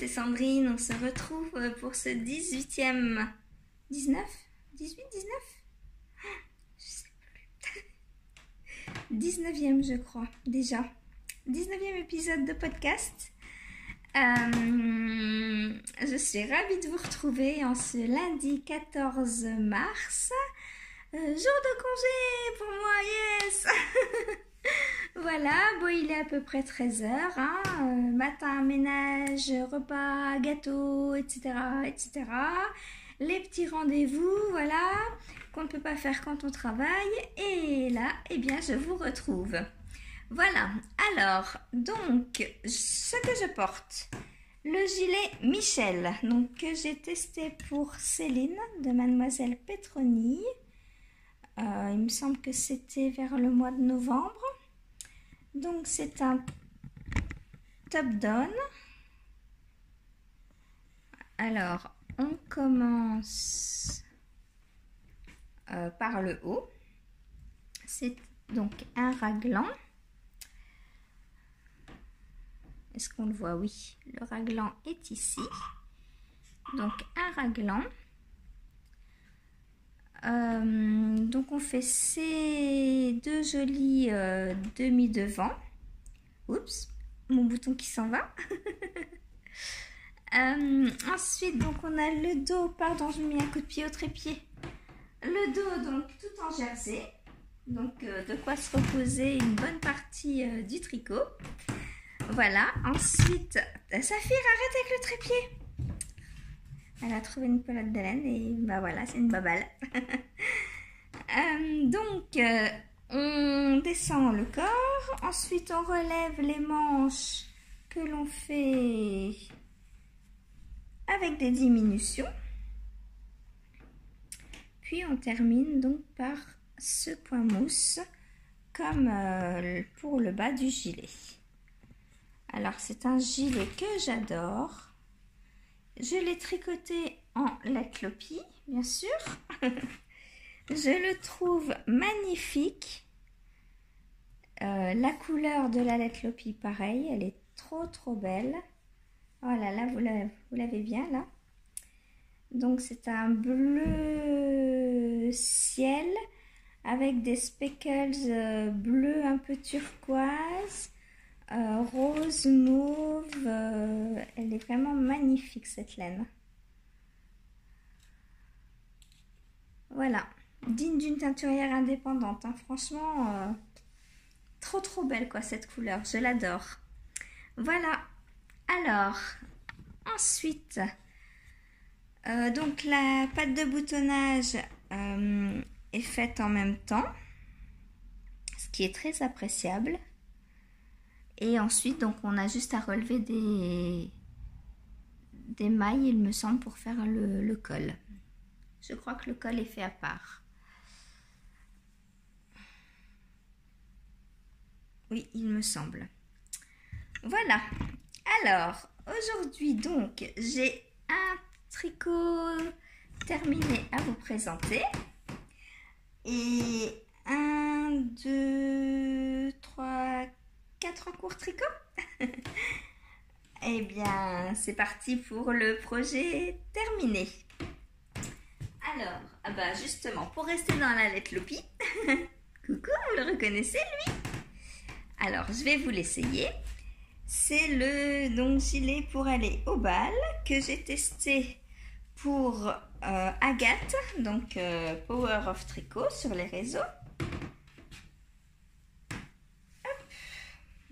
Sandrine, on se retrouve pour ce 18e... 19 18 19 Je sais plus. 19e je crois, déjà. 19e épisode de podcast. Je suis ravie de vous retrouver en ce lundi 14 mars. Jour de congé pour moi, yes. Voilà, bon il est à peu près 13h, hein, matin, ménage, repas, gâteau, etc., etc. Les petits rendez-vous, voilà, qu'on ne peut pas faire quand on travaille. Et là, eh bien, je vous retrouve. Voilà, alors, donc, ce que je porte, le gilet Michel, donc que j'ai testé pour Céline de Mademoiselle Petroni. Il me semble que c'était vers le mois de novembre. Donc c'est un top-down. Alors on commence par le haut. C'est donc un raglan. Est-ce qu'on le voit? Oui, le raglan est ici. Donc un raglan. Donc on fait ces deux jolis demi-devants. Oups, mon bouton qui s'en va. Ensuite donc on a le dos, pardon je mets un coup de pied au trépied. Le dos donc tout en jersey. Donc de quoi se reposer une bonne partie du tricot. Voilà, ensuite Saphir, arrête avec le trépied. Elle a trouvé une pelote de laine et bah voilà, c'est une baballe. On descend le corps. Ensuite, on relève les manches que l'on fait avec des diminutions. Puis, on termine donc par ce point mousse comme pour le bas du gilet. Alors, c'est un gilet que j'adore. Je l'ai tricoté en latlopi, bien sûr. Je le trouve magnifique. La couleur de la latlopi, pareil, elle est trop belle. Oh là là, vous l'avez bien là. Donc c'est un bleu ciel avec des speckles bleu un peu turquoise. Rose, mauve, elle est vraiment magnifique cette laine. Voilà, digne d'une teinturière indépendante, hein. Franchement, trop belle quoi cette couleur, je l'adore. Voilà, alors, ensuite, donc la patte de boutonnage est faite en même temps, ce qui est très appréciable. Et ensuite, donc, on a juste à relever des mailles, il me semble, pour faire le col. Je crois que le col est fait à part. Oui, il me semble. Voilà. Alors, aujourd'hui, donc, j'ai un tricot terminé à vous présenter. Et 1, 2, 3, 4 en cours tricot. Eh bien, c'est parti pour le projet terminé. Alors, ah bah justement, pour rester dans la latlopi, coucou, vous le reconnaissez lui? Alors, je vais vous l'essayer. C'est le donc, gilet pour aller au bal que j'ai testé pour Agathe, donc Power of Tricot sur les réseaux.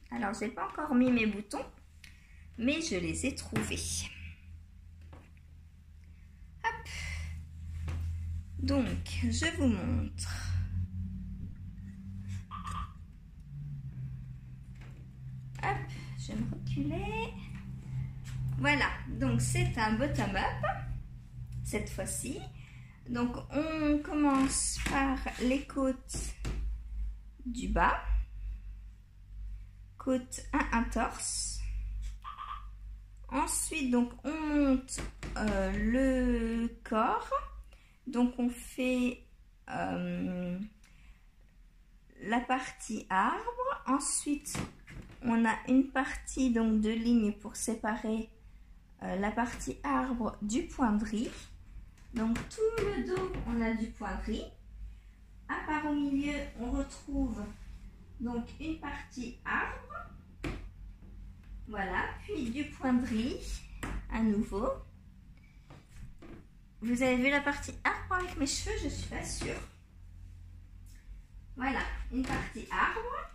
Alors, je n'ai pas encore mis mes boutons, mais je les ai trouvés. Hop. Donc, je vous montre. Hop, je vais me reculer. Voilà, donc c'est un bottom-up, cette fois-ci. Donc, on commence par les côtes du bas. Côte 1 torse. Ensuite, donc, on monte le corps. Donc, on fait la partie arbre. Ensuite, on a une partie donc de ligne pour séparer la partie arbre du poindris. Donc tout le dos, on a du poindris. À part au milieu, on retrouve donc une partie arbre. Voilà, puis du poindris à nouveau. Vous avez vu la partie arbre avec mes cheveux, je suis pas sûre. Voilà, une partie arbre.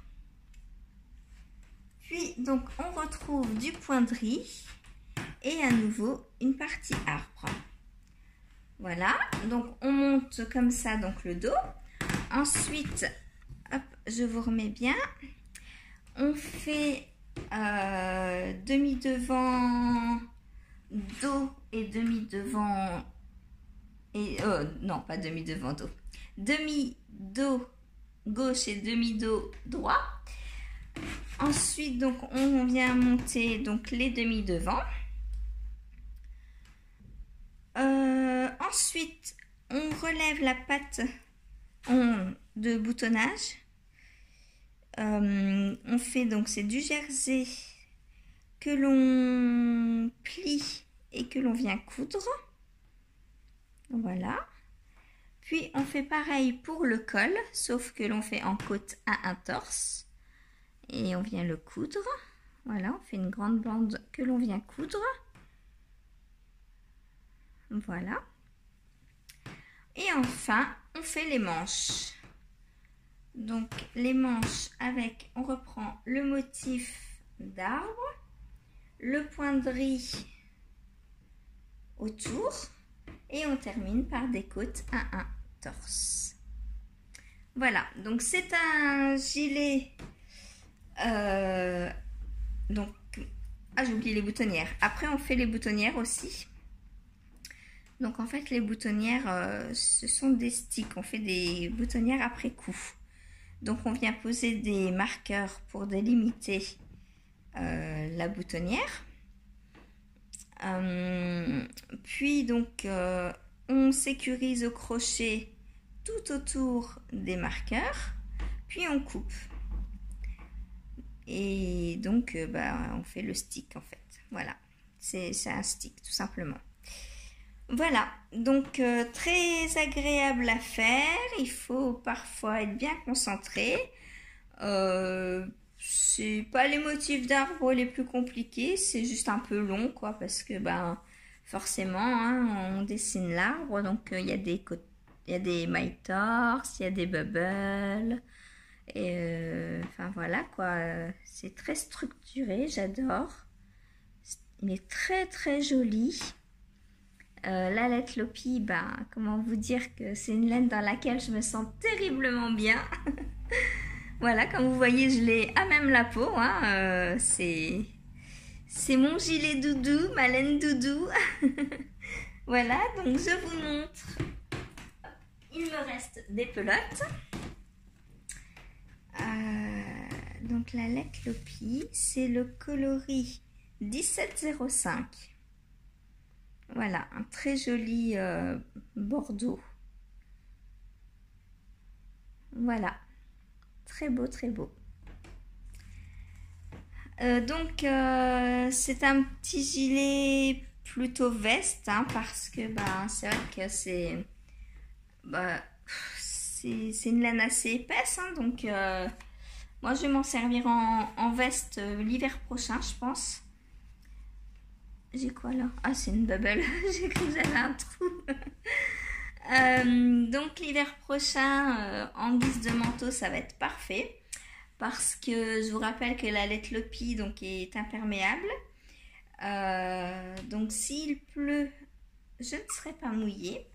Puis donc on retrouve du poindris et à nouveau une partie arbre. Voilà, donc on monte comme ça donc le dos. Ensuite, hop, je vous remets bien. On fait demi-devant dos et demi-devant et non pas demi-devant dos. Demi-dos gauche et demi-dos droit. Ensuite, donc on vient monter donc les demi-devants. Ensuite, on relève la patte de boutonnage. On fait donc, c'est du jersey que l'on plie et que l'on vient coudre. Voilà. Puis on fait pareil pour le col, sauf que l'on fait en côte à un torse. Et on vient le coudre. Voilà, on fait une grande bande que l'on vient coudre. Voilà. Et enfin, on fait les manches. Donc les manches avec, on reprend le motif d'arbre, le poindris autour et on termine par des côtes à un torse. Voilà, donc c'est un gilet, donc, ah j'ai oublié les boutonnières. Après on fait les boutonnières aussi. Donc en fait les boutonnières, ce sont des sticks, on fait des boutonnières après coup. Donc on vient poser des marqueurs pour délimiter la boutonnière. Puis donc on sécurise au crochet tout autour des marqueurs. Puis on coupe. Et donc on fait le stick en fait. Voilà, c'est un stick tout simplement. Voilà, donc très agréable à faire, il faut parfois être bien concentré. C'est pas les motifs d'arbre les plus compliqués, c'est juste un peu long quoi, parce que forcément hein, on dessine l'arbre, donc il y a des mailles torses, il y a des bubbles, et enfin voilà quoi, c'est très structuré, j'adore. Il est très très joli. La laine Lopi, comment vous dire que c'est une laine dans laquelle je me sens terriblement bien. Voilà, comme vous voyez, je l'ai à même la peau. Hein, c'est mon gilet doudou, ma laine doudou. Voilà, donc je vous montre. Il me reste des pelotes. Donc la laine Lopi, c'est le coloris 1705. Voilà, un très joli bordeaux. Voilà, très beau, très beau. Donc, c'est un petit gilet plutôt veste, hein, parce que c'est vrai que c'est une laine assez épaisse, hein, donc moi je vais m'en servir en veste l'hiver prochain, je pense. J'ai quoi là? Ah, c'est une bubble. J'ai cru que j'avais un trou. Donc l'hiver prochain, en guise de manteau, ça va être parfait. Parce que je vous rappelle que la laine Lopi donc, est imperméable. Donc s'il pleut, je ne serai pas mouillée.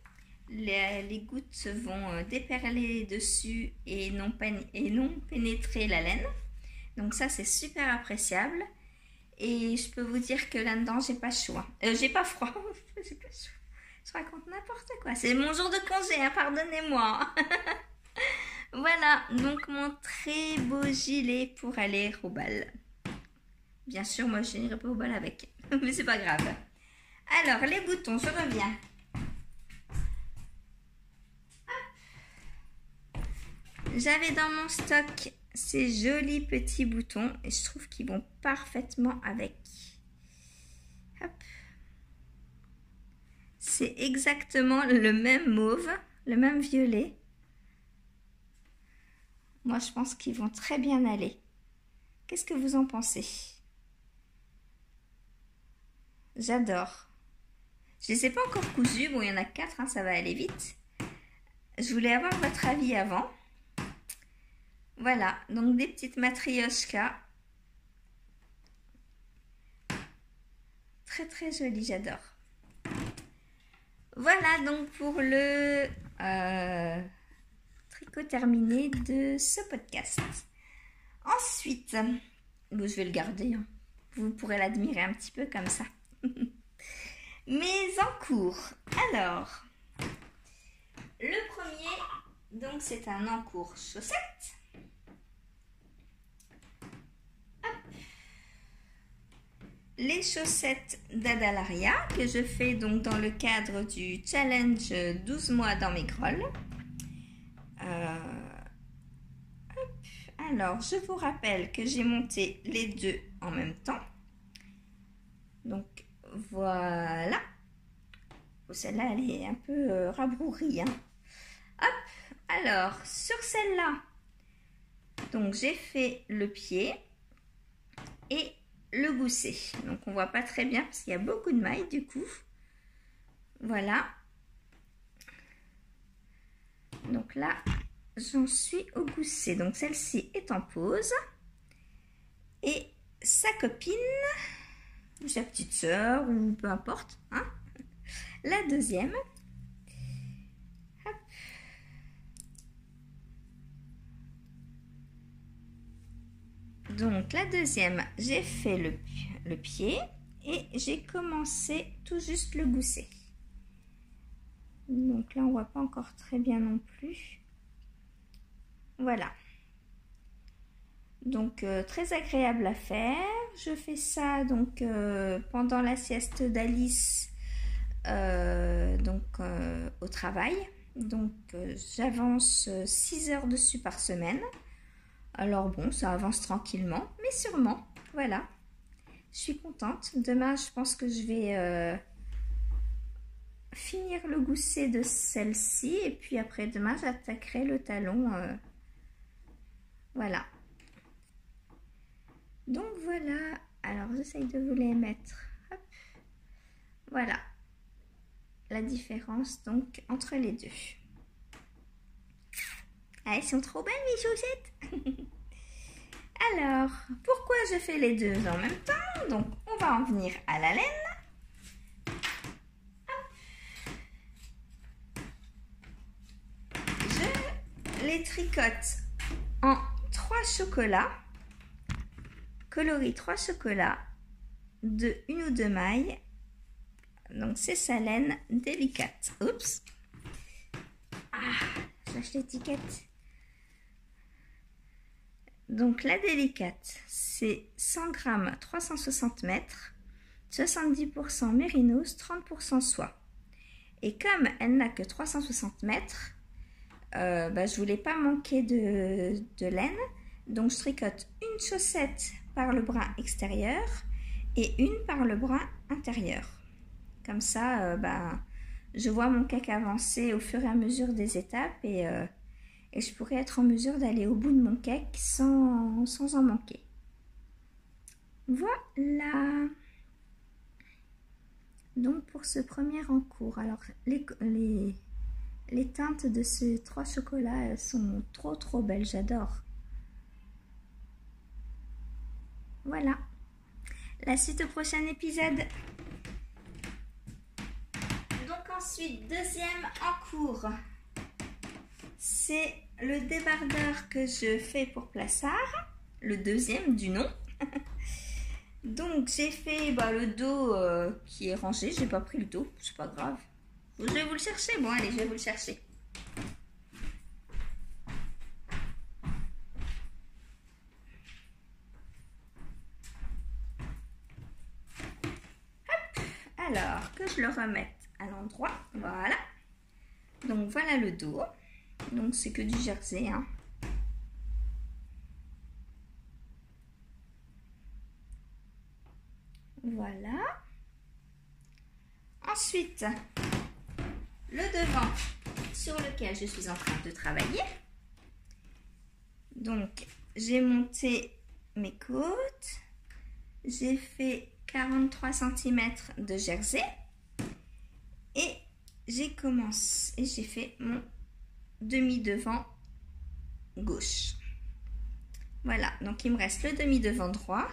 Les gouttes vont déperler dessus et non pénétrer la laine. Donc ça, c'est super appréciable. Et je peux vous dire que là-dedans, j'ai pas chaud. J'ai pas froid. J'ai pas chaud. Je raconte n'importe quoi. C'est mon jour de congé, hein, pardonnez-moi. Voilà, donc mon très beau gilet pour aller au bal. Bien sûr, moi, je n'irai pas au bal avec. Mais c'est pas grave. Alors, les boutons, je reviens. J'avais dans mon stock ces jolis petits boutons et je trouve qu'ils vont parfaitement avec. Hop, c'est exactement le même mauve, le même violet. Moi, je pense qu'ils vont très bien aller. Qu'est-ce que vous en pensez? J'adore. Je ne les ai pas encore cousus. Bon, il y en a 4, hein, ça va aller vite. Je voulais avoir votre avis avant. Voilà, donc des petites matrioshkas. Très très jolies, j'adore. Voilà donc pour le tricot terminé de ce podcast. Ensuite, bon, je vais le garder. Hein. Vous pourrez l'admirer un petit peu comme ça. Mes encours. Alors, le premier, donc c'est un encours chaussette. Les chaussettes d'Adalaria que je fais donc dans le cadre du challenge 12 mois dans mes grolles. Alors, je vous rappelle que j'ai monté les deux en même temps. Donc, voilà. Celle-là, elle est un peu rabrourie. Hein. Hop, alors, sur celle-là, donc j'ai fait le pied et le gousset. Donc, on voit pas très bien parce qu'il y a beaucoup de mailles du coup. Voilà. Donc là, j'en suis au gousset. Donc, celle-ci est en pause. Et sa copine, ou sa petite sœur, ou peu importe, hein, la deuxième. Hop. Donc, la deuxième, j'ai fait le pied et j'ai commencé tout juste le gousset. Donc là, on voit pas encore très bien non plus. Voilà. Donc, très agréable à faire. Je fais ça donc pendant la sieste d'Alice au travail. Donc, j'avance 6 heures dessus par semaine. Alors bon, ça avance tranquillement, mais sûrement. Voilà. Je suis contente. Demain, je pense que je vais finir le gousset de celle-ci. Et puis après, demain, j'attaquerai le talon. Voilà. Donc voilà, alors j'essaye de vous les mettre. Hop. Voilà la différence donc entre les deux. Ah, elles sont trop belles mes chaussettes. Alors, pourquoi je fais les deux en même temps? Donc on va en venir à la laine. Hop. Je les tricote en 3 chocolats. Coloris 3 chocolats de 1 ou 2 mailles. Donc c'est sa laine délicate. Oups. Ah, j'achète l'étiquette. Donc la délicate, c'est 100 grammes, 360 mètres, 70% mérinos, 30% soie. Et comme elle n'a que 360 mètres, je voulais pas manquer de laine. Donc je tricote une chaussette par le bras extérieur et une par le bras intérieur. Comme ça, je vois mon cake avancer au fur et à mesure des étapes et je pourrais être en mesure d'aller au bout de mon cake sans en manquer. Voilà. Donc pour ce premier encours, alors les teintes de ces 3 chocolats sont trop belles, j'adore. Voilà. La suite au prochain épisode. Donc ensuite, deuxième encours. C'est le débardeur que je fais pour Plassard. Le deuxième du nom. Donc j'ai fait le dos qui est rangé. J'ai pas pris le dos, c'est pas grave. Je vais vous le chercher. Bon allez, je vais vous le chercher. Alors, que je le remette à l'endroit. Voilà. Donc, voilà le dos. Donc, c'est que du jersey. Hein. Voilà. Ensuite, le devant sur lequel je suis en train de travailler. Donc, j'ai monté mes côtes. J'ai fait 43 cm de jersey. Et j'ai commencé et j'ai fait mon demi-devant gauche. Voilà, donc il me reste le demi-devant droit.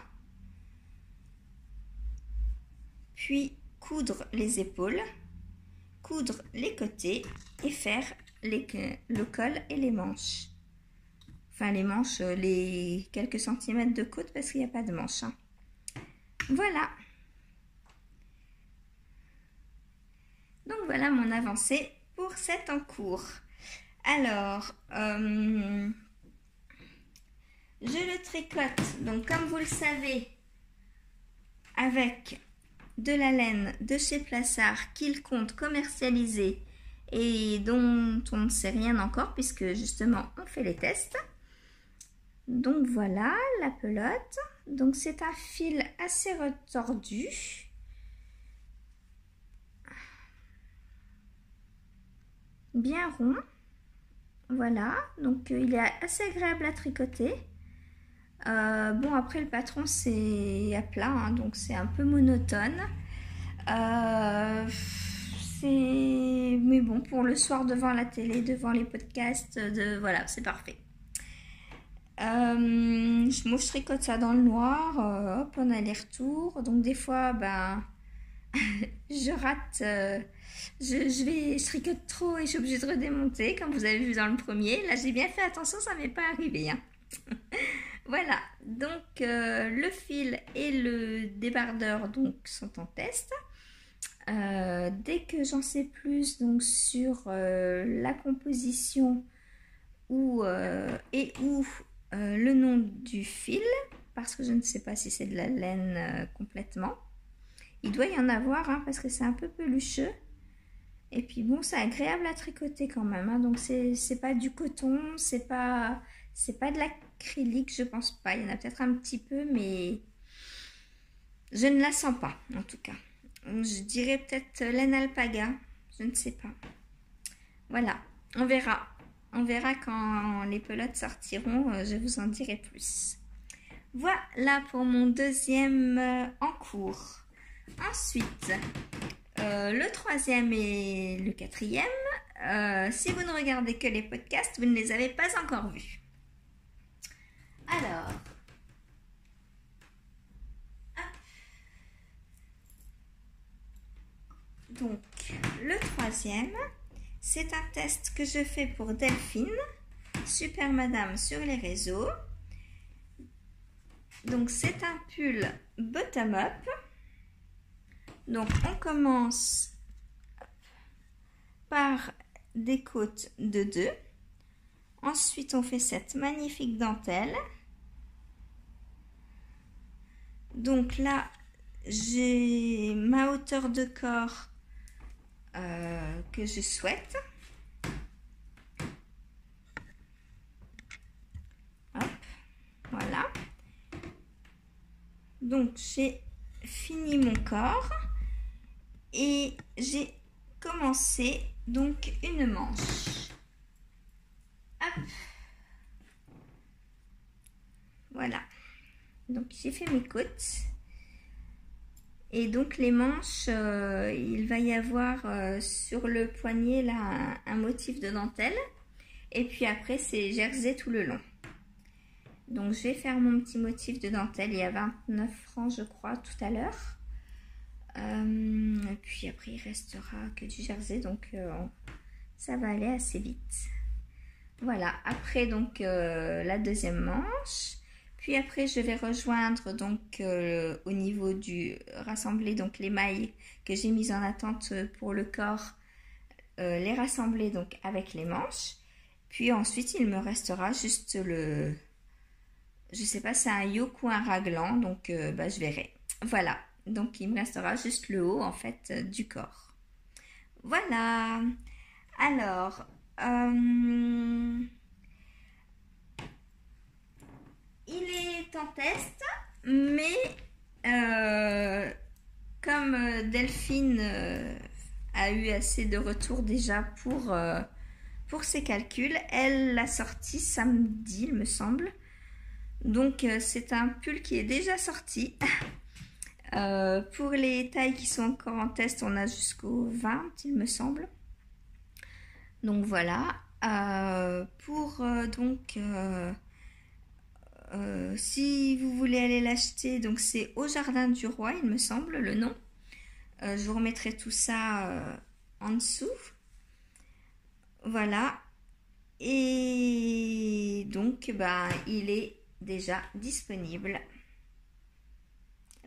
Puis coudre les épaules, coudre les côtés et faire le col et les manches. Enfin les manches, les quelques centimètres de côte parce qu'il n'y a pas de manches. Hein. Voilà. Donc voilà mon avancée pour cet en cours. Alors, je le tricote, donc comme vous le savez, avec de la laine de chez Plassard qu'il compte commercialiser et dont on ne sait rien encore puisque justement on fait les tests. Donc voilà la pelote. Donc c'est un fil assez retordu. Bien rond. Voilà, donc il est assez agréable à tricoter. Bon, après le patron c'est à plat, hein, donc c'est un peu monotone. Mais bon, pour le soir devant la télé, devant les podcasts, voilà, c'est parfait. Moi je tricote ça dans le noir, hop, en aller-retour. Donc des fois, ben, je rate, je tricote trop et je suis obligée de redémonter, comme vous avez vu dans le premier. Là, j'ai bien fait attention, ça m'est pas arrivé. Hein. Voilà, donc le fil et le débardeur donc, sont en test. Dès que j'en sais plus donc, sur la composition et où le nom du fil, parce que je ne sais pas si c'est de la laine complètement. Il doit y en avoir hein, parce que c'est un peu pelucheux. Et puis bon, c'est agréable à tricoter quand même. Hein, donc c'est pas du coton, c'est pas de l'acrylique, je pense pas. Il y en a peut-être un petit peu, mais je ne la sens pas en tout cas. Je dirais peut-être laine alpaga, je ne sais pas. Voilà, on verra. On verra quand les pelotes sortiront, je vous en dirai plus. Voilà pour mon deuxième en cours. Ensuite, le troisième et le quatrième, si vous ne regardez que les podcasts, vous ne les avez pas encore vus. Alors, donc le troisième, c'est un test que je fais pour Delphine, Super Madame sur les réseaux. Donc c'est un pull bottom-up. Donc on commence par des côtes de 2. Ensuite on fait cette magnifique dentelle. Donc là j'ai ma hauteur de corps que je souhaite. Hop, voilà. Donc j'ai fini mon corps et j'ai commencé donc une manche. Hop. Voilà. Donc j'ai fait mes côtes. Et donc les manches, il va y avoir sur le poignet là un motif de dentelle. Et puis après c'est jersey tout le long. Donc je vais faire mon petit motif de dentelle. Il y a 29 francs je crois tout à l'heure. Et puis après il restera que du jersey. Donc ça va aller assez vite. Voilà. Après donc la deuxième manche. Puis après, je vais rejoindre donc au niveau du rassembler donc les mailles que j'ai mises en attente pour le corps, les rassembler donc avec les manches. Puis ensuite, il me restera juste le, je sais pas, c'est un yoke ou un raglan, donc je verrai. Voilà, donc il me restera juste le haut en fait du corps. Voilà. Alors. Il est en test, mais comme Delphine a eu assez de retours déjà pour ses calculs. Elle l'a sorti samedi, il me semble. Donc c'est un pull qui est déjà sorti. Pour les tailles qui sont encore en test, on a jusqu'au 20, il me semble. Donc voilà. Si vous voulez aller l'acheter, donc c'est au Jardin du Roi, il me semble, le nom. Je vous remettrai tout ça en dessous. Voilà. Et donc, il est déjà disponible.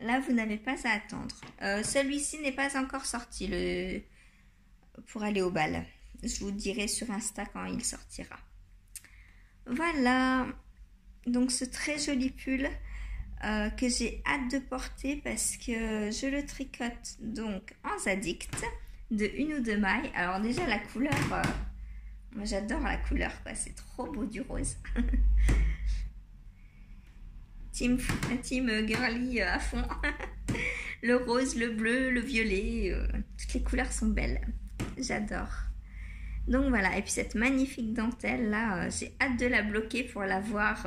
Là, vous n'avez pas à attendre. Celui-ci n'est pas encore sorti pour aller au bal. Je vous dirai sur Insta quand il sortira. Voilà. Donc, ce très joli pull que j'ai hâte de porter parce que je le tricote donc en Zaddict de 1 ou 2 mailles. Alors déjà, la couleur, moi j'adore la couleur, quoi. C'est trop beau du rose. Team girly à fond. Le rose, le bleu, le violet, toutes les couleurs sont belles. J'adore. Donc voilà, et puis cette magnifique dentelle là, j'ai hâte de la bloquer pour la voir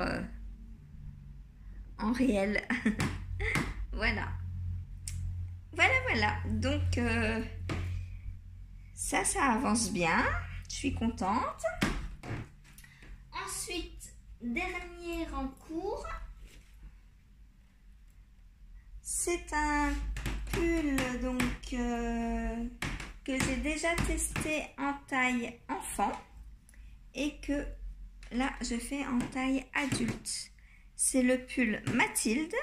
en réel. Voilà. Voilà. Donc ça avance bien. Je suis contente. Ensuite, dernier en cours. C'est un pull donc que j'ai déjà testé en taille enfant et que là je fais en taille adulte. C'est le pull Mathilde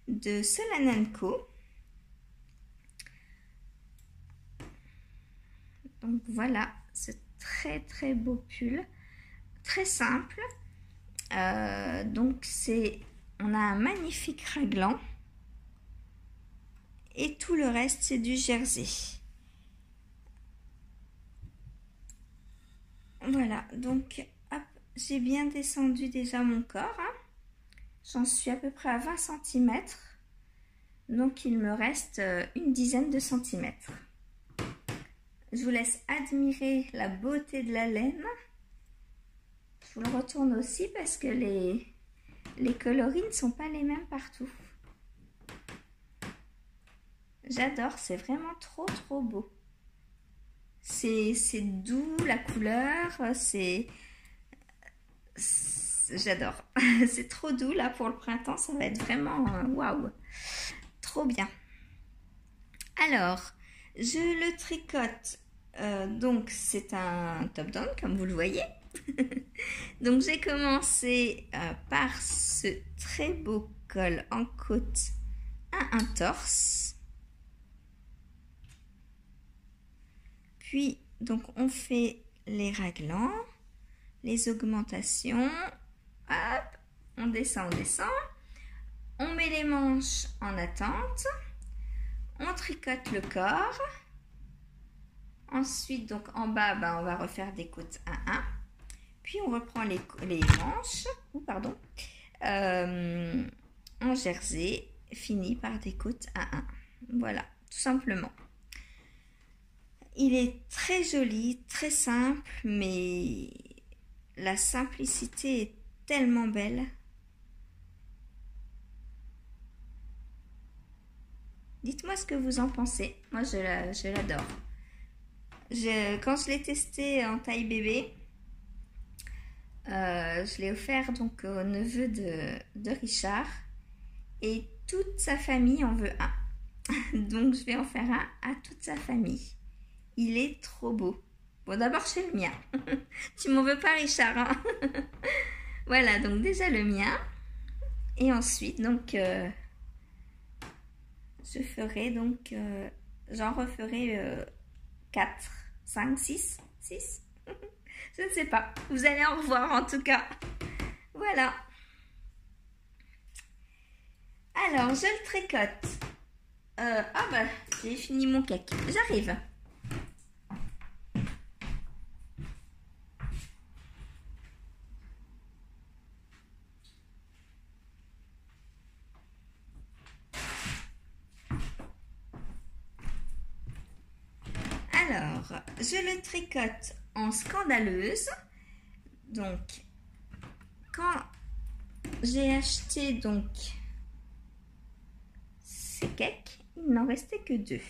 de Solan & Co. Donc voilà, ce très beau pull, très simple. Donc on a un magnifique raglan. Et tout le reste, c'est du jersey. Voilà, donc hop, j'ai bien descendu déjà mon corps. Hein. J'en suis à peu près à 20 cm. Donc il me reste une dizaine de centimètres. Je vous laisse admirer la beauté de la laine. Je vous le retourne aussi parce que les coloris ne sont pas les mêmes partout. J'adore, c'est vraiment trop beau. C'est doux, la couleur, j'adore. C'est trop doux là pour le printemps, ça va être vraiment waouh. Trop bien. Alors, je le tricote, donc c'est un top down comme vous le voyez. Donc j'ai commencé par ce très beau col en côte à un torse. Puis, donc, on fait les raglans, les augmentations. Hop, on descend. On met les manches en attente. On tricote le corps. Ensuite, donc, en bas, on va refaire des côtes 1-1. Puis, on reprend les manches, en jersey, fini par des côtes 1-1. Voilà, tout simplement. Il est très joli, très simple, mais la simplicité est tellement belle. Dites-moi ce que vous en pensez. Moi, je l'adore. Quand je l'ai testé en taille bébé, je l'ai offert donc au neveu de Richard et toute sa famille en veut un. Donc, je vais en faire un à toute sa famille. Il est trop beau. Bon, d'abord, c'est le mien. Tu m'en veux pas, Richard, hein? Voilà, donc déjà le mien. Et ensuite, donc, je ferai donc, j'en referai 4, 5, 6. Je ne sais pas. Vous allez en revoir en tout cas. Voilà. Alors, je le tricote. J'ai fini mon cake. J'arrive. Alors, je le tricote en scandaleuse. Donc, quand j'ai acheté donc ces cakes, il n'en restait que 2.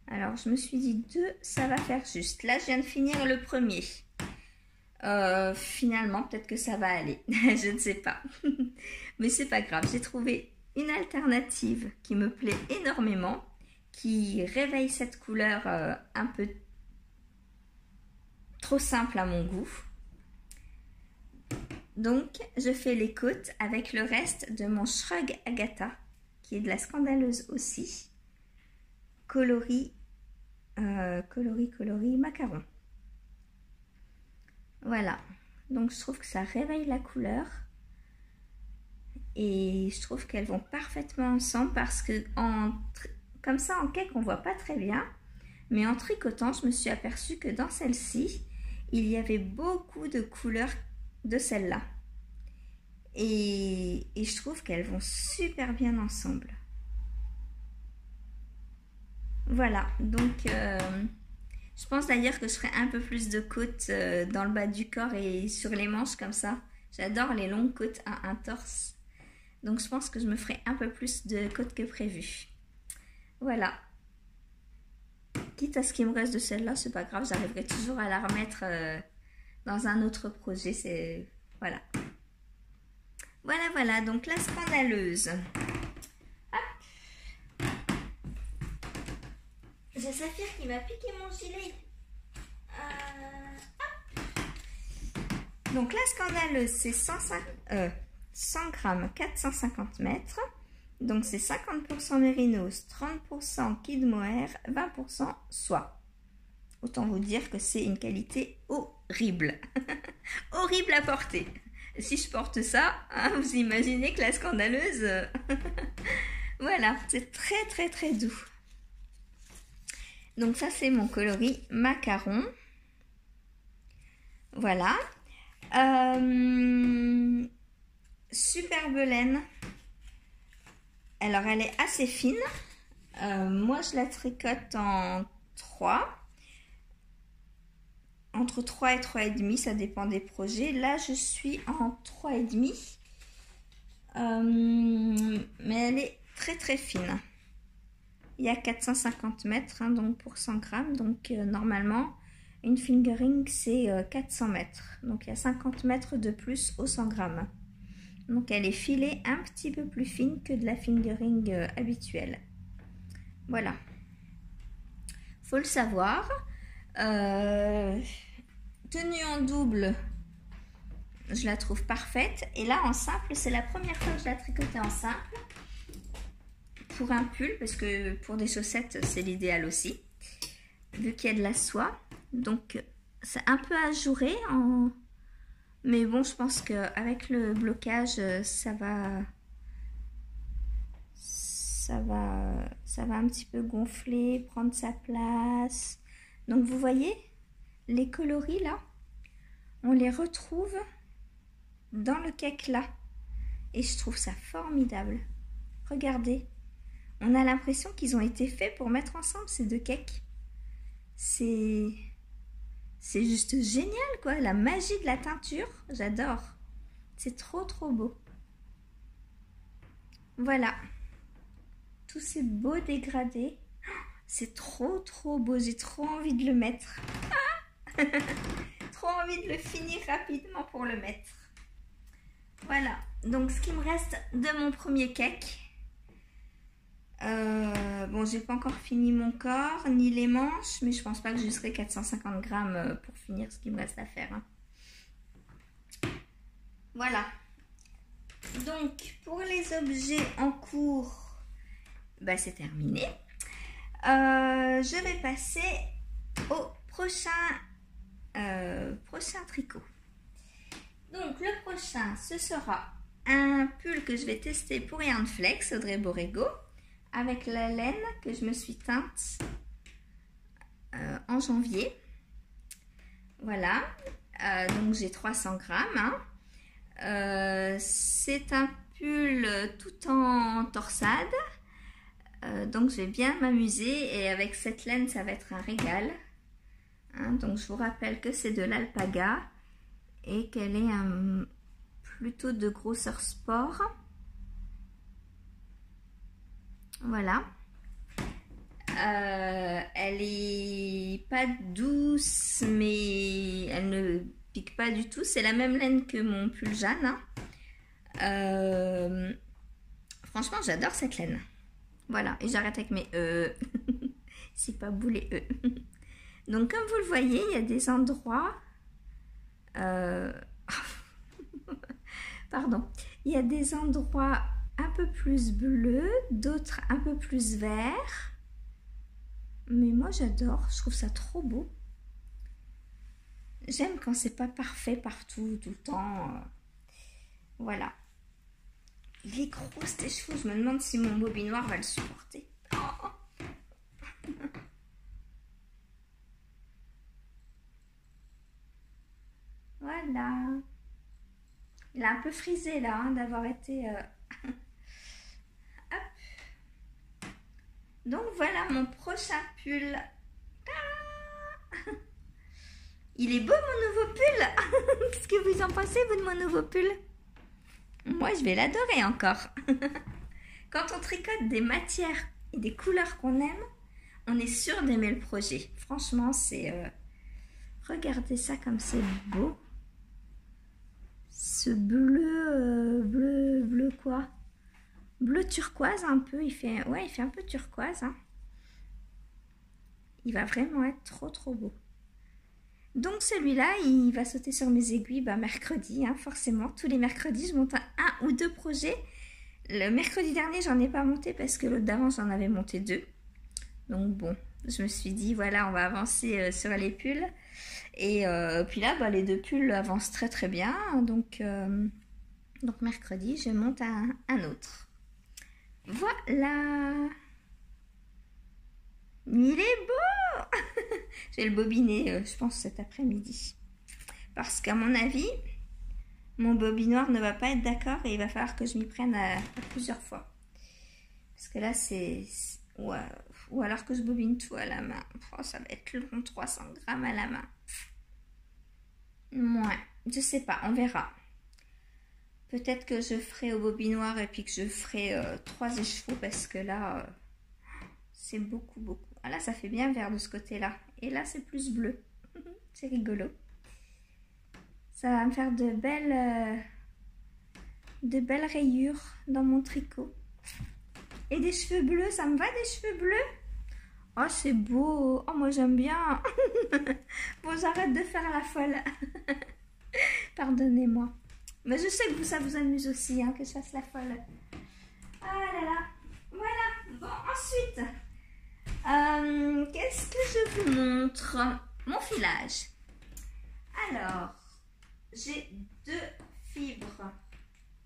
Alors, je me suis dit 2, ça va faire juste. Là, je viens de finir le premier. Finalement, peut-être que ça va aller. Je ne sais pas. Mais c'est pas grave. J'ai trouvé une alternative qui me plaît énormément, qui réveille cette couleur un peu trop simple à mon goût. Donc, je fais les côtes avec le reste de mon Shrug Agatha, qui est de la scandaleuse aussi. Coloris macaron. Voilà. Donc, je trouve que ça réveille la couleur. Et je trouve qu'elles vont parfaitement ensemble parce que comme ça, en cake, on voit pas très bien. Mais en tricotant, je me suis aperçue que dans celle-ci, il y avait beaucoup de couleurs de celle-là. Et je trouve qu'elles vont super bien ensemble. Voilà, donc je pense d'ailleurs que je ferai un peu plus de côtes dans le bas du corps et sur les manches comme ça. J'adore les longues côtes à un torse. Donc je pense que je me ferai un peu plus de côtes que prévu. Voilà. Quitte à ce qu'il me reste de celle-là, c'est pas grave, j'arriverai toujours à la remettre dans un autre projet. Voilà. Voilà, donc la scandaleuse. Hop. J'ai Saphir qui m'a piqué mon gilet. Donc la scandaleuse, c'est 100 grammes, 450 mètres. Donc c'est 50% mérinos, 30% kid mohair, 20% soie. Autant vous dire que c'est une qualité horrible. Horrible à porter. Si je porte ça, hein, vous imaginez que la scandaleuse... Voilà, c'est très doux. Donc ça c'est mon coloris macaron. Voilà. Superbe laine. Alors elle est assez fine. Moi je la tricote en 3. Entre 3 et 3,5, ça dépend des projets. Là je suis en 3,5. Mais elle est très fine. Il y a 450 mètres hein, donc pour 100 grammes. Donc normalement, une fingering, c'est 400 mètres. Donc il y a 50 mètres de plus au 100 grammes. Donc elle est filée un petit peu plus fine que de la fingering habituelle. Voilà. Faut le savoir. Tenue en double, je la trouve parfaite. Et là en simple, c'est la première fois que je la tricotais en simple. Pour un pull, parce que pour des chaussettes, c'est l'idéal aussi. Vu qu'il y a de la soie. Donc, c'est un peu ajouré. Mais bon, je pense qu'avec le blocage, ça va un petit peu gonfler, prendre sa place. Donc, vous voyez, les coloris là, on les retrouve dans le cake là. Et je trouve ça formidable. Regardez. On a l'impression qu'ils ont été faits pour mettre ensemble ces deux cakes. C'est juste génial quoi, la magie de la teinture, j'adore. C'est trop beau. Voilà. Tous ces beaux dégradés. C'est trop beau, j'ai trop envie de le mettre. Trop envie de le finir rapidement pour le mettre. Voilà, donc ce qui me reste de mon premier cake. Bon, j'ai pas encore fini mon corps ni les manches, mais je pense pas que je serai 450 grammes pour finir ce qu'il me reste à faire. Hein. Voilà. Donc, pour les objets en cours, bah, c'est terminé. Je vais passer au prochain tricot. Donc, le prochain, ce sera un pull que je vais tester pour Yarn Flex, Audrey Borrego, avec la laine que je me suis teinte en janvier. Voilà, donc j'ai 300 grammes. Hein. C'est un pull tout en torsade. Donc je vais bien m'amuser et avec cette laine ça va être un régal. Hein, donc je vous rappelle que c'est de l'alpaga et qu'elle est plutôt de grosseur sport. Voilà. Elle est pas douce mais elle ne pique pas du tout. C'est la même laine que mon pull Jeanne. Hein. Franchement j'adore cette laine. Voilà, et j'arrête avec mes c'est pas boule et Donc comme vous le voyez, il y a des endroits pardon, il y a des endroits un peu plus bleus, d'autres un peu plus verts. Mais moi j'adore, je trouve ça trop beau. J'aime quand c'est pas parfait partout, tout le temps. Voilà. Il est gros tes cheveux, je me demande si mon bobinoir va le supporter. Oh. Voilà. Il a un peu frisé là, hein, d'avoir été... Hop. Donc voilà mon prochain pull. Il est beau mon nouveau pull. Qu'est-ce que vous en pensez vous de mon nouveau pull? Moi je vais l'adorer encore. Quand on tricote des matières et des couleurs qu'on aime, on est sûr d'aimer le projet. Franchement c'est... Regardez ça comme c'est beau. Ce bleu, bleu quoi? Bleu turquoise un peu, il fait un peu turquoise. Hein. Il va vraiment être trop beau. Donc celui-là, il va sauter sur mes aiguilles mercredi, hein, forcément. Tous les mercredis, je monte un ou deux projets. Le mercredi dernier, j'en ai pas monté parce que l'autre d'avant, j'en avais monté 2. Donc bon, je me suis dit, voilà, on va avancer sur les pulls. Et puis là, les 2 pulls avancent très bien. Donc mercredi, je monte un autre. Voilà. Il est beau. Je vais le bobiner, je pense, cet après-midi. Parce qu'à mon avis, mon bobinoir ne va pas être d'accord et il va falloir que je m'y prenne à plusieurs fois. Parce que là, c'est... Ouais. Ou alors que je bobine tout à la main. Oh, ça va être long, 300 grammes à la main. Ouais, je sais pas, on verra. Peut-être que je ferai au bobinoir et puis que je ferai 3 écheveaux parce que là, c'est beaucoup. Ah là, ça fait bien vert de ce côté-là. Et là, c'est plus bleu. C'est rigolo. Ça va me faire de belles rayures dans mon tricot. Et des cheveux bleus, ça me va des cheveux bleus? Oh, c'est beau. Oh, moi, j'aime bien. Bon, j'arrête de faire la folle. Pardonnez-moi. Mais je sais que ça vous amuse aussi, hein, que je fasse la folle. Ah là là. Voilà. Bon, ensuite, qu'est-ce que je vous montre? Mon filage. Alors, j'ai 2 fibres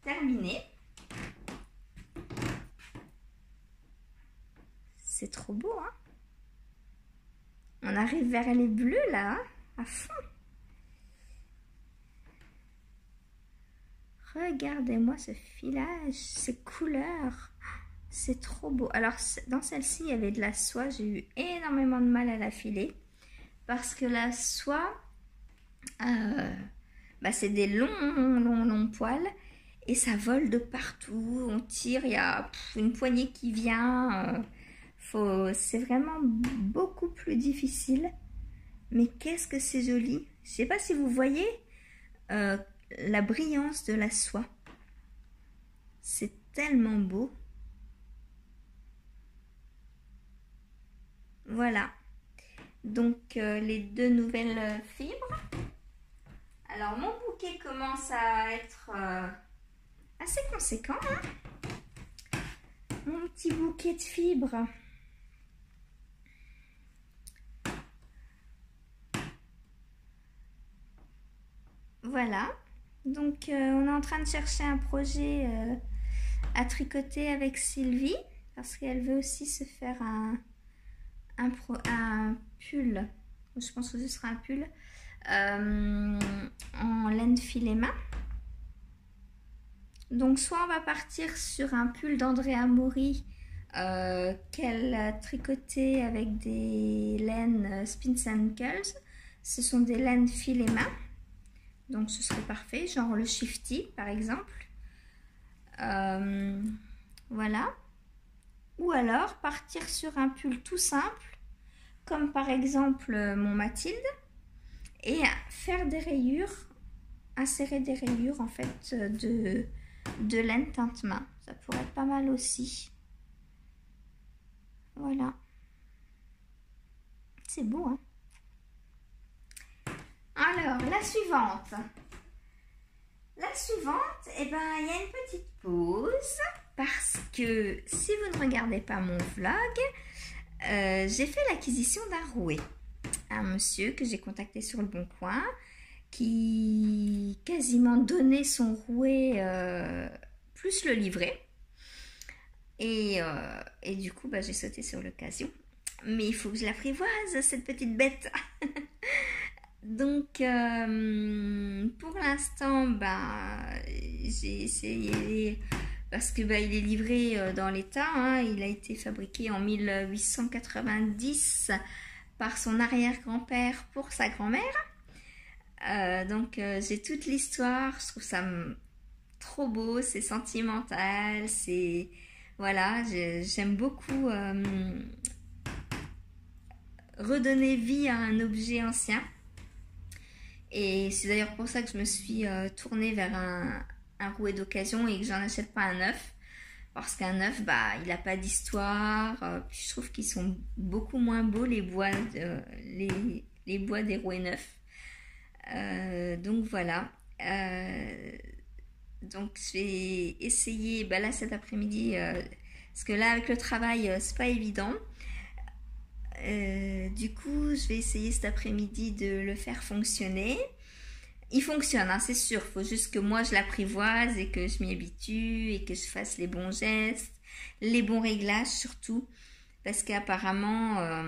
terminées. C'est trop beau, hein? On arrive vers les bleus, là, hein, à fond. Regardez-moi ce filage, ces couleurs. C'est trop beau. Alors, dans celle-ci, il y avait de la soie. J'ai eu énormément de mal à la filer. Parce que la soie, c'est des longs poils. Et ça vole de partout. On tire, il y a une poignée qui vient. C'est vraiment beaucoup plus difficile. Mais qu'est-ce que c'est joli. Je ne sais pas si vous voyez la brillance de la soie. C'est tellement beau. Voilà. Donc les 2 nouvelles fibres. Alors mon bouquet commence à être assez conséquent. Hein, mon petit bouquet de fibres. Voilà. Donc on est en train de chercher un projet à tricoter avec Sylvie. Parce qu'elle veut aussi se faire un pull. Je pense que ce sera un pull. En laine filet main. Donc soit on va partir sur un pull d'Andrea Mori qu'elle a tricoté avec des laines Spins and Curls. Ce sont des laines fil et main, donc ce serait parfait, genre le Shifty par exemple. Voilà. Ou alors partir sur un pull tout simple, comme par exemple mon Mathilde, et faire des rayures, insérer des rayures en fait de laine teinte main. Ça pourrait être pas mal aussi. Voilà. C'est beau, hein? Alors, la suivante. La suivante, eh ben, il y a une petite pause parce que si vous ne regardez pas mon vlog, j'ai fait l'acquisition d'un rouet. Un monsieur que j'ai contacté sur le Bon Coin qui quasiment donnait son rouet plus le livret. Et du coup, bah, j'ai sauté sur l'occasion. Mais il faut que je l'apprivoise, cette petite bête. Donc, pour l'instant, bah, j'ai essayé, parce que bah, il est livré dans l'état, hein, il a été fabriqué en 1890 par son arrière-grand-père pour sa grand-mère. Donc, j'ai toute l'histoire, je trouve ça trop beau, c'est sentimental, c'est... Voilà, j'aime beaucoup redonner vie à un objet ancien. Et c'est d'ailleurs pour ça que je me suis tournée vers un rouet d'occasion et que j'en achète pas un neuf. Parce qu'un neuf, bah, il n'a pas d'histoire. Puis je trouve qu'ils sont beaucoup moins beaux, les bois, les bois des rouets neufs. Donc voilà. Donc je vais essayer, bah là cet après-midi, parce que là avec le travail, c'est pas évident. Du coup, je vais essayer cet après-midi de le faire fonctionner. Il fonctionne, hein, c'est sûr. Il faut juste que moi je l'apprivoise et que je m'y habitue et que je fasse les bons gestes, les bons réglages surtout. Parce qu'apparemment,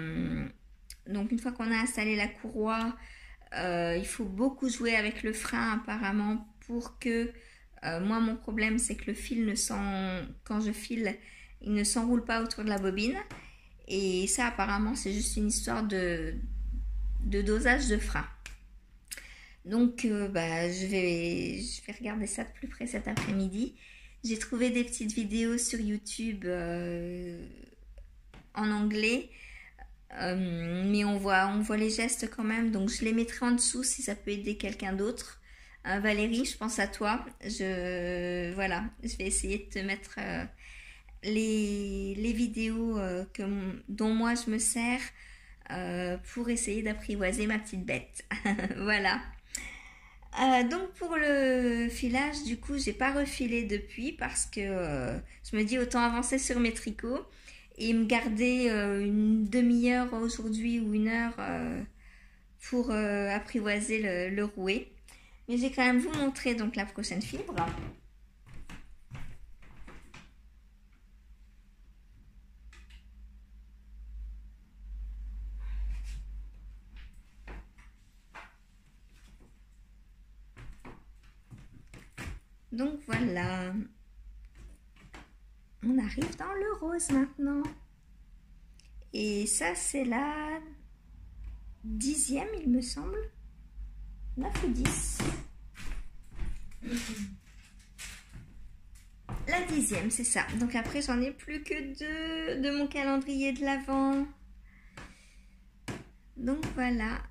donc une fois qu'on a installé la courroie, il faut beaucoup jouer avec le frein apparemment pour que... moi, mon problème, c'est que le fil quand je file, il ne s'enroule pas autour de la bobine. Et ça, apparemment, c'est juste une histoire de dosage de frein. Donc, bah, je vais regarder ça de plus près cet après-midi. J'ai trouvé des petites vidéos sur YouTube en anglais. Mais on voit les gestes quand même. Donc, je les mettrai en dessous si ça peut aider quelqu'un d'autre. Valérie, je pense à toi. Voilà, je vais essayer de te mettre... les vidéos dont moi je me sers pour essayer d'apprivoiser ma petite bête. Voilà. Donc pour le filage, du coup, j'ai pas refilé depuis parce que je me dis autant avancer sur mes tricots et me garder une demi-heure aujourd'hui ou une heure pour apprivoiser le rouet. Mais j'ai quand même vous montrer donc la prochaine fibre. Donc voilà, on arrive dans le rose maintenant. Et ça c'est la 10e il me semble, 9 ou 10. La 10e c'est ça, donc après j'en ai plus que 2 de mon calendrier de l'Avent. Donc voilà.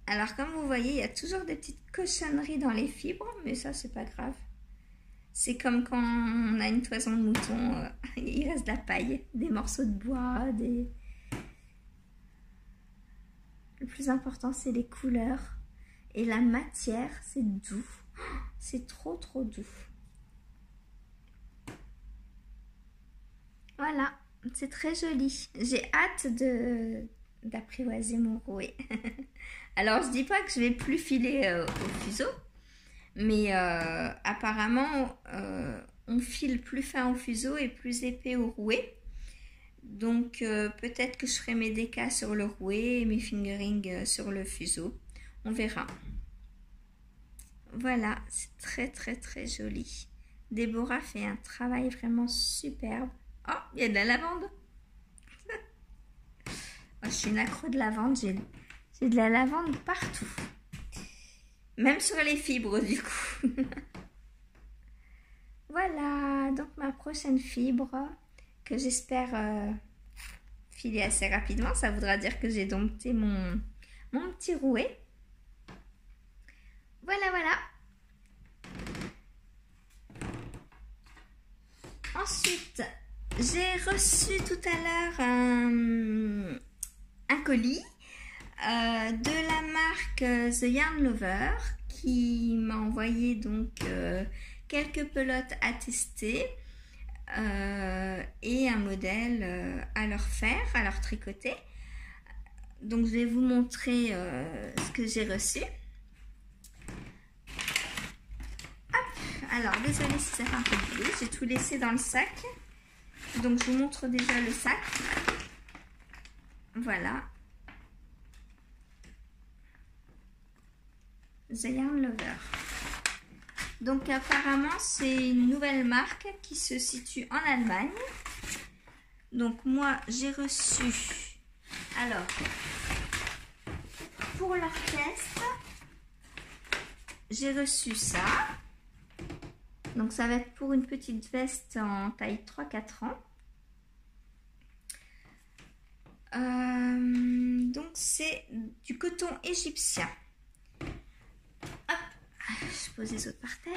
Alors comme vous voyez, il y a toujours des petites cochonneries dans les fibres, mais ça c'est pas grave. C'est comme quand on a une toison de mouton, il reste de la paille, des morceaux de bois, Le plus important c'est les couleurs et la matière, c'est doux. C'est trop doux. Voilà, c'est très joli. J'ai hâte d'apprivoiser mon rouet. Alors je dis pas que je vais plus filer au fuseau, mais apparemment on file plus fin au fuseau et plus épais au rouet. Donc peut-être que je ferai mes décas sur le rouet et mes fingerings sur le fuseau. On verra. Voilà, c'est très joli. Déborah fait un travail vraiment superbe. Oh, il y a de la lavande. Oh, je suis une accro de lavande, j'ai de la lavande partout. Même sur les fibres du coup. Voilà, donc ma prochaine fibre que j'espère filer assez rapidement. Ça voudra dire que j'ai dompté mon petit rouet. Voilà, voilà. Ensuite, j'ai reçu tout à l'heure un colis de la marque The Yarn Lover qui m'a envoyé donc quelques pelotes à tester et un modèle à leur faire, à leur tricoter. Donc je vais vous montrer ce que j'ai reçu. Hop, alors désolée si ça fait un peu de bruit, j'ai tout laissé dans le sac. Donc je vous montre déjà le sac. Voilà. The Yarn Lover. Donc apparemment c'est une nouvelle marque qui se situe en Allemagne. Donc moi j'ai reçu, alors pour leur test, j'ai reçu ça. Donc ça va être pour une petite veste en taille 3-4 ans. Donc c'est du coton égyptien. Hop, je pose les autres par terre.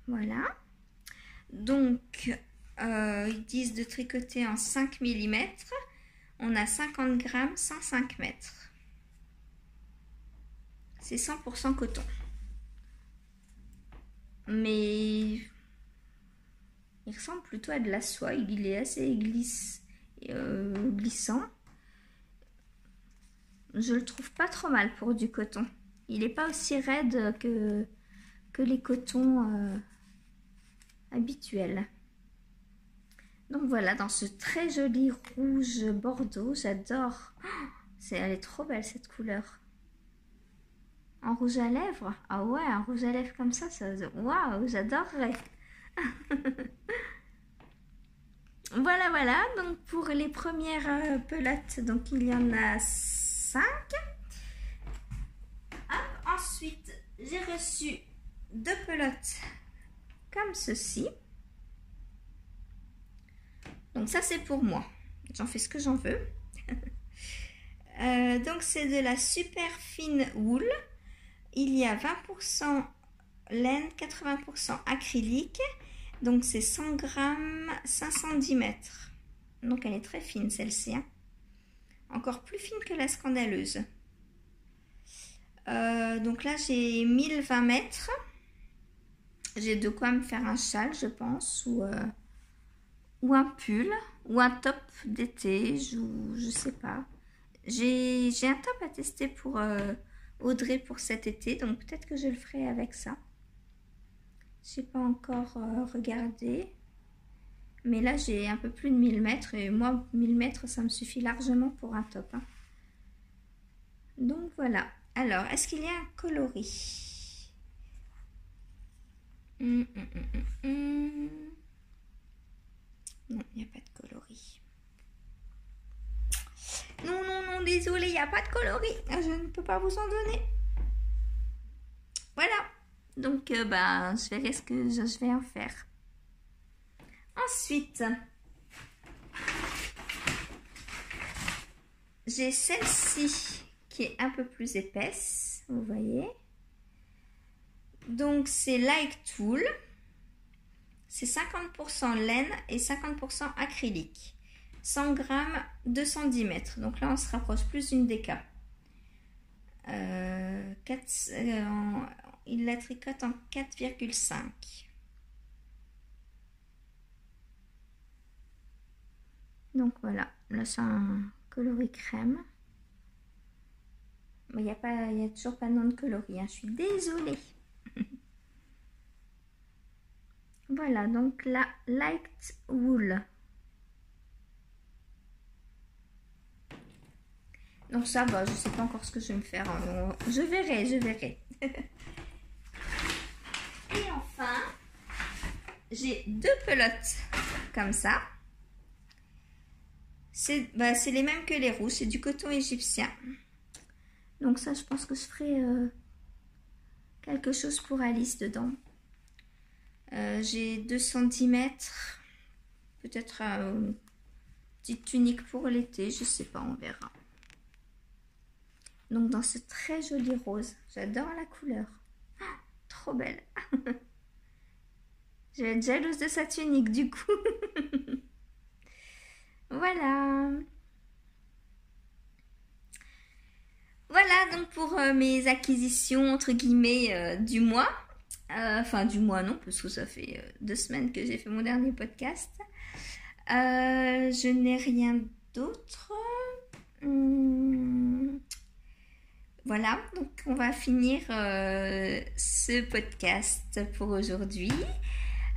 Voilà. Donc ils disent de tricoter en 5 mm. On a 50 grammes, 105 mètres. C'est 100% coton. Mais il ressemble plutôt à de la soie. Il est assez glissant. Je le trouve pas trop mal pour du coton. Il n'est pas aussi raide que les cotons habituels. Donc voilà, dans ce très joli rouge bordeaux, j'adore. Oh, elle est trop belle cette couleur. En rouge à lèvres? Ah ouais, un rouge à lèvres comme ça waouh, j'adorerais. Voilà, voilà. Donc pour les premières pelotes, donc il y en a 5. Hop, ensuite, j'ai reçu 2 pelotes comme ceci. Donc ça, c'est pour moi. J'en fais ce que j'en veux. Donc c'est de la super fine wool. Il y a 20% laine, 80% acrylique. Donc c'est 100 grammes, 510 mètres. Donc elle est très fine celle-ci. Hein. Encore plus fine que la scandaleuse. Donc là j'ai 1020 mètres. J'ai de quoi me faire un châle, je pense. Ou un pull. Ou un top d'été. Je sais pas. J'ai un top à tester pour Audrey pour cet été. Donc peut-être que je le ferai avec ça. Je n'ai pas encore regardé. Mais là, j'ai un peu plus de 1000 mètres. Et moi, 1000 mètres, ça me suffit largement pour un top. Hein. Donc voilà. Alors, est-ce qu'il y a un coloris? Non, il n'y a pas de coloris. Non, non, non, désolé, il n'y a pas de coloris. Je ne peux pas vous en donner. Voilà. Donc, je verrai ce que je vais en faire. Ensuite, j'ai celle-ci qui est un peu plus épaisse, vous voyez. Donc, c'est Like Tool. C'est 50% laine et 50% acrylique. 100 grammes, 210 mètres. Donc là, on se rapproche plus d'une déca. Il la tricote en 4,5. Donc voilà, là c'est un coloris crème. Mais il n'y a toujours pas de nom de coloris, hein. Je suis désolée. Voilà, donc la Light Wool. Donc ça va, je sais pas encore ce que je vais me faire. Hein. Je verrai. Et enfin, j'ai 2 pelotes comme ça. C'est les mêmes que les rouges, c'est du coton égyptien. Donc ça, je pense que je ferai quelque chose pour Alice dedans. J'ai 2 cm, peut-être une petite tunique pour l'été, je sais pas, on verra. Donc dans ce très joli rose, j'adore la couleur. Oh, trop belle. Je vais être jalouse de sa tunique du coup. Voilà. Voilà donc pour mes acquisitions entre guillemets du mois. Enfin du mois non, parce que ça fait 2 semaines que j'ai fait mon dernier podcast. Je n'ai rien d'autre. Voilà, donc on va finir ce podcast pour aujourd'hui.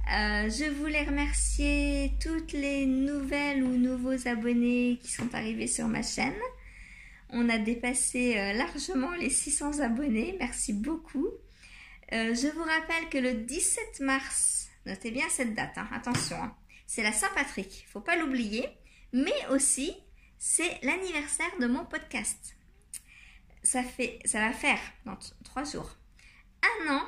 Je voulais remercier toutes les nouvelles ou nouveaux abonnés qui sont arrivés sur ma chaîne. On a dépassé largement les 600 abonnés, merci beaucoup. Je vous rappelle que le 17 mars, notez bien cette date, hein, attention, hein, c'est la Saint-Patrick, il ne faut pas l'oublier, mais aussi c'est l'anniversaire de mon podcast. Ça va faire dans 3 jours 1 an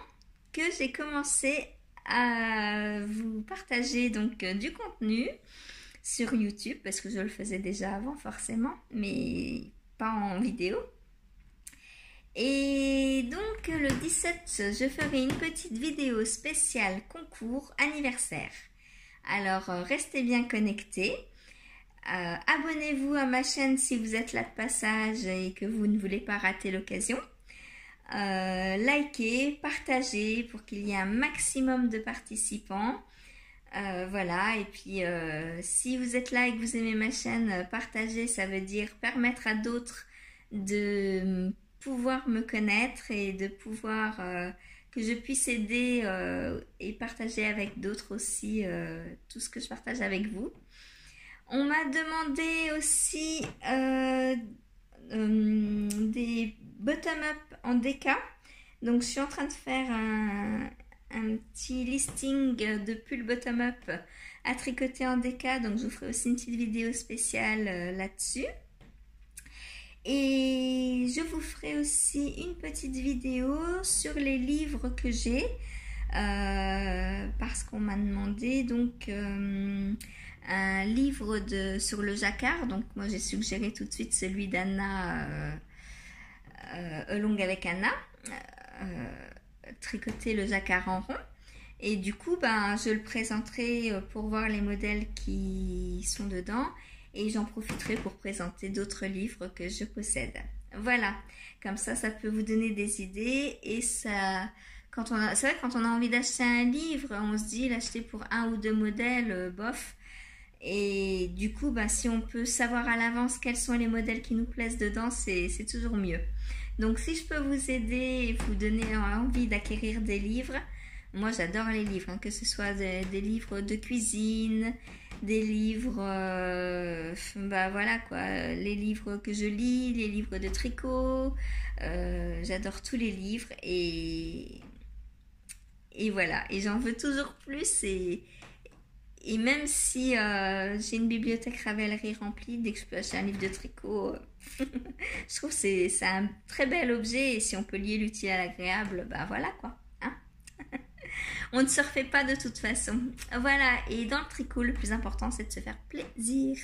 que j'ai commencé à vous partager donc du contenu sur YouTube, parce que je le faisais déjà avant forcément, mais pas en vidéo. Et donc le 17, je ferai une petite vidéo spéciale concours anniversaire. Alors restez bien connectés. Abonnez-vous à ma chaîne si vous êtes là de passage et que vous ne voulez pas rater l'occasion. Likez, partagez pour qu'il y ait un maximum de participants. Voilà, et puis si vous êtes là et que vous aimez ma chaîne, partagez, ça veut dire permettre à d'autres de pouvoir me connaître et de pouvoir que je puisse aider et partager avec d'autres aussi tout ce que je partage avec vous. On m'a demandé aussi des bottom-up en DK. Donc je suis en train de faire un petit listing de pulls bottom-up à tricoter en DK. Donc je vous ferai aussi une petite vidéo spéciale là-dessus. Et je vous ferai aussi une petite vidéo sur les livres que j'ai. Parce qu'on m'a demandé donc un livre sur le jacquard. Donc moi j'ai suggéré tout de suite celui d'Anna Along avec Anna, tricoter le jacquard en rond. Et du coup je le présenterai pour voir les modèles qui sont dedans, et j'en profiterai pour présenter d'autres livres que je possède. Voilà, comme ça peut vous donner des idées. Et ça, c'est vrai que quand on a envie d'acheter un livre, on se dit l'acheter pour 1 ou 2 modèles, bof. Et du coup, si on peut savoir à l'avance quels sont les modèles qui nous plaisent dedans, c'est toujours mieux. Donc si je peux vous aider et vous donner envie d'acquérir des livres, moi j'adore les livres, hein, que ce soit des livres de cuisine, des livres, voilà quoi, les livres que je lis, les livres de tricot, j'adore tous les livres et voilà, et j'en veux toujours plus. Et même si j'ai une bibliothèque Ravelry remplie, dès que je peux acheter un livre de tricot, je trouve que c'est un très bel objet, et si on peut lier l'utile à l'agréable, voilà quoi. Hein. On ne se refait pas de toute façon. Voilà, et dans le tricot, le plus important, c'est de se faire plaisir.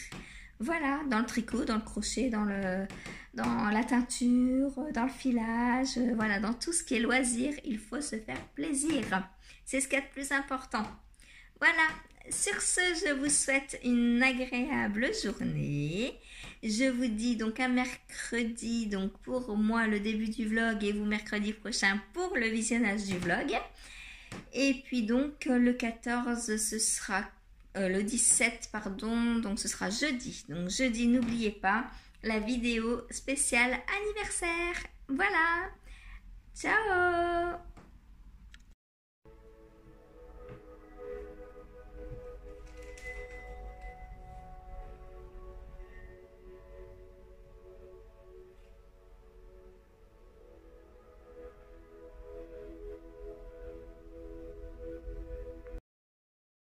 Voilà, dans le tricot, dans le crochet, dans la teinture, dans le filage, voilà, dans tout ce qui est loisir, il faut se faire plaisir. C'est ce qu'il y a de plus important. Voilà, sur ce, je vous souhaite une agréable journée. Je vous dis donc à mercredi, donc pour moi le début du vlog, et vous mercredi prochain pour le visionnage du vlog. Et puis donc le 14, ce sera le 17, pardon, donc ce sera jeudi. Donc jeudi, n'oubliez pas la vidéo spéciale anniversaire. Voilà, ciao!